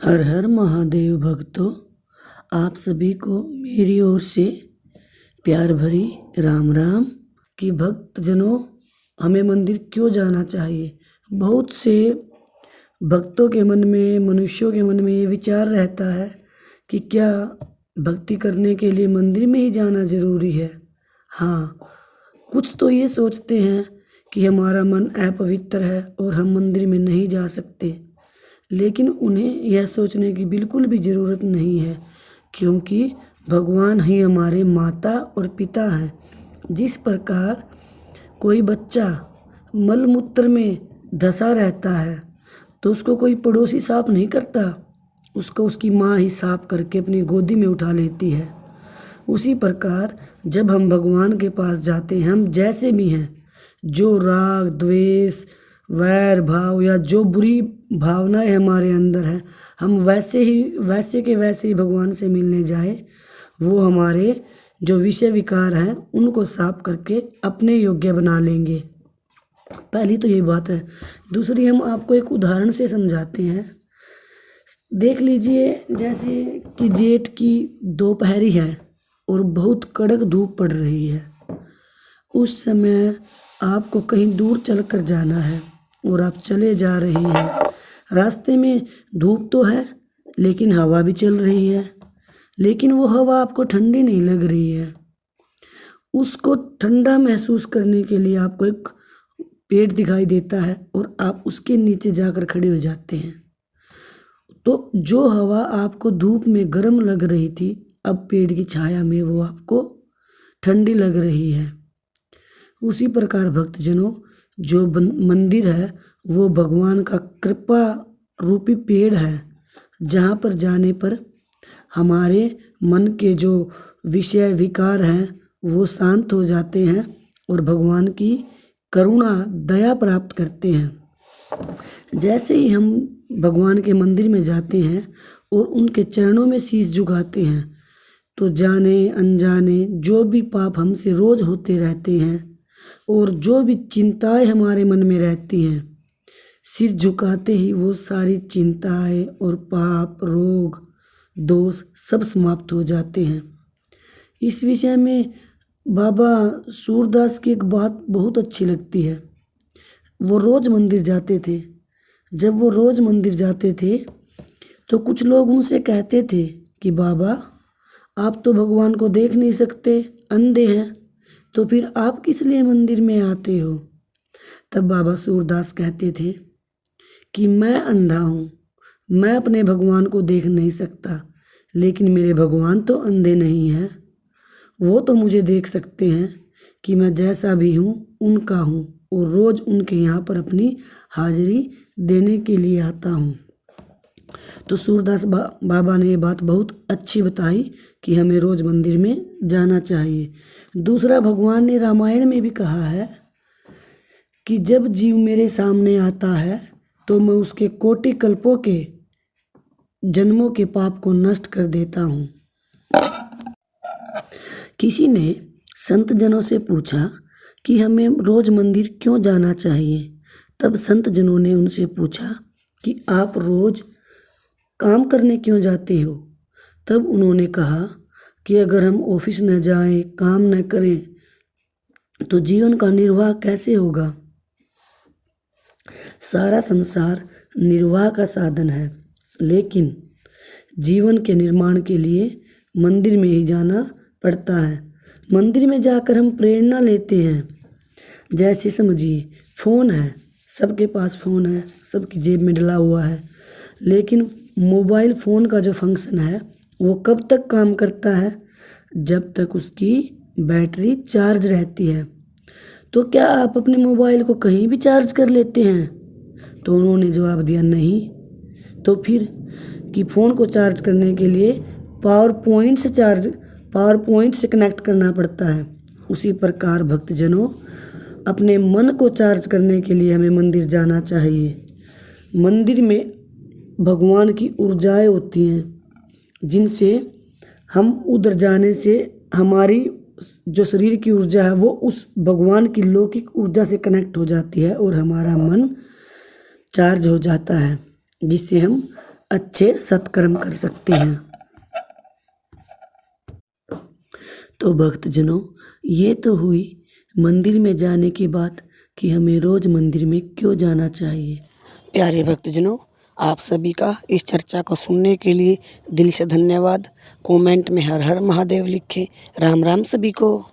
हर हर महादेव भक्तों, आप सभी को मेरी ओर से प्यार भरी राम राम। कि भक्तजनों, हमें मंदिर क्यों जाना चाहिए। बहुत से भक्तों के मन में, मनुष्यों के मन में ये विचार रहता है कि क्या भक्ति करने के लिए मंदिर में ही जाना ज़रूरी है। हाँ, कुछ तो ये सोचते हैं कि हमारा मन अपवित्र है और हम मंदिर में नहीं जा सकते, लेकिन उन्हें यह सोचने की बिल्कुल भी ज़रूरत नहीं है, क्योंकि भगवान ही हमारे माता और पिता हैं। जिस प्रकार कोई बच्चा मलमूत्र में धंसा रहता है तो उसको कोई पड़ोसी साफ नहीं करता, उसको उसकी माँ ही साफ करके अपनी गोदी में उठा लेती है। उसी प्रकार जब हम भगवान के पास जाते हैं, हम जैसे भी हैं, जो राग द्वेष वैर भाव या जो बुरी भावनाएं हमारे अंदर हैं, हम वैसे के वैसे ही भगवान से मिलने जाए, वो हमारे जो विषय विकार हैं उनको साफ करके अपने योग्य बना लेंगे। पहली तो ये बात है। दूसरी, हम आपको एक उदाहरण से समझाते हैं। देख लीजिए, जैसे कि जेठ की दोपहरी है और बहुत कड़क धूप पड़ रही है। उस समय आपको कहीं दूर चलकर जाना है और आप चले जा रहे हैं। रास्ते में धूप तो है, लेकिन हवा भी चल रही है, लेकिन वो हवा आपको ठंडी नहीं लग रही है। उसको ठंडा महसूस करने के लिए आपको एक पेड़ दिखाई देता है और आप उसके नीचे जाकर खड़े हो जाते हैं। तो जो हवा आपको धूप में गर्म लग रही थी, अब पेड़ की छाया में वो आपको ठंडी लग रही है। उसी प्रकार भक्तजनों, जो मंदिर है वो भगवान का कृपा रूपी पेड़ है, जहाँ पर जाने पर हमारे मन के जो विषय विकार हैं वो शांत हो जाते हैं और भगवान की करुणा दया प्राप्त करते हैं। जैसे ही हम भगवान के मंदिर में जाते हैं और उनके चरणों में शीश झुकाते हैं, तो जाने अनजाने जो भी पाप हमसे रोज होते रहते हैं और जो भी चिंताएं हमारे मन में रहती हैं, सिर झुकाते ही वो सारी चिंताएं और पाप रोग दोष सब समाप्त हो जाते हैं। इस विषय में बाबा सूरदास की एक बात बहुत अच्छी लगती है। वो रोज़ मंदिर जाते थे। जब वो रोज़ मंदिर जाते थे तो कुछ लोग उनसे कहते थे कि बाबा, आप तो भगवान को देख नहीं सकते, अंधे हैं, तो फिर आप किस लिए मंदिर में आते हो। तब बाबा सूरदास कहते थे कि मैं अंधा हूँ, मैं अपने भगवान को देख नहीं सकता, लेकिन मेरे भगवान तो अंधे नहीं हैं। वो तो मुझे देख सकते हैं कि मैं जैसा भी हूँ उनका हूँ और रोज़ उनके यहाँ पर अपनी हाजिरी देने के लिए आता हूँ। तो सूरदास बाबा ने ये बात बहुत अच्छी बताई कि हमें रोज़ मंदिर में जाना चाहिए। दूसरा, भगवान ने रामायण में भी कहा है कि जब जीव मेरे सामने आता है तो मैं उसके कोटि कल्पों के जन्मों के पाप को नष्ट कर देता हूँ। किसी ने संत जनों से पूछा कि हमें रोज़ मंदिर क्यों जाना चाहिए। तब संत जनों ने उनसे पूछा कि आप रोज़ काम करने क्यों जाते हो। तब उन्होंने कहा कि अगर हम ऑफिस न जाएं, काम न करें तो जीवन का निर्वाह कैसे होगा। सारा संसार निर्वाह का साधन है, लेकिन जीवन के निर्माण के लिए मंदिर में ही जाना पड़ता है। मंदिर में जाकर हम प्रेरणा लेते हैं। जैसे समझिए, फ़ोन है, सबके पास फ़ोन है, सबकी जेब में डला हुआ है, लेकिन मोबाइल फ़ोन का जो फंक्शन है वो कब तक काम करता है, जब तक उसकी बैटरी चार्ज रहती है। तो क्या आप अपने मोबाइल को कहीं भी चार्ज कर लेते हैं। तो उन्होंने जवाब दिया, नहीं। तो फिर कि फ़ोन को चार्ज करने के लिए पावर पॉइंट से कनेक्ट करना पड़ता है। उसी प्रकार भक्तजनों, अपने मन को चार्ज करने के लिए हमें मंदिर जाना चाहिए। मंदिर में भगवान की ऊर्जाएं होती हैं, जिनसे हम उधर जाने से हमारी जो शरीर की ऊर्जा है वो उस भगवान की लौकिक ऊर्जा से कनेक्ट हो जाती है और हमारा मन चार्ज हो जाता है, जिससे हम अच्छे सत्कर्म कर सकते हैं। तो भक्तजनों, ये तो हुई मंदिर में जाने की बात कि हमें रोज मंदिर में क्यों जाना चाहिए। प्यारे भक्तजनों, आप सभी का इस चर्चा को सुनने के लिए दिल से धन्यवाद। कमेंट में हर हर महादेव लिखें। राम राम सभी को।